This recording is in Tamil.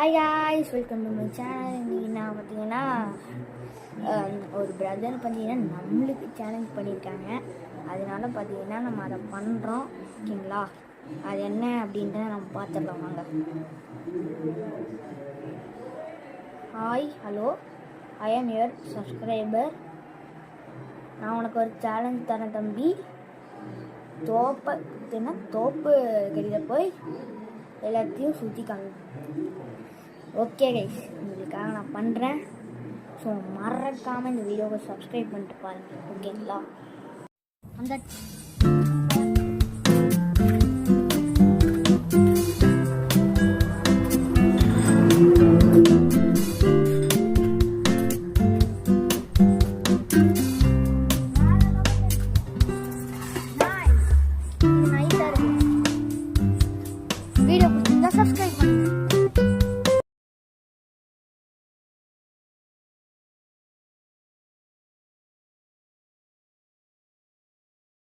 Hi guys, welcome to my channel. இன்றைக்கி நான் பார்த்தீங்கன்னா ஒரு பிரதர் பார்த்தீங்கன்னா நம்மளுக்கு சேலஞ்ச் பண்ணியிருக்காங்க. அதனால பார்த்தீங்கன்னா நம்ம அதை பண்ணுறோம். ஓகேங்களா? அது என்ன அப்படின்றத நம்ம பார்த்துடலாம் வாங்க. Hi, hello, I am your subscriber. நான் உனக்கு ஒரு சேலஞ்ச் தரேன் தம்பி. தோப்பு கடியில் போய் எல்லாத்தையும் சுற்றி காமி. ஓகே கைஸ், உங்களுக்காக நான் பண்ணுறேன். ஸோ மறக்காமல் இந்த வீடியோவை சப்ஸ்கிரைப் பண்ணிட்டு பாருங்கள். ஓகேங்களா? அந்த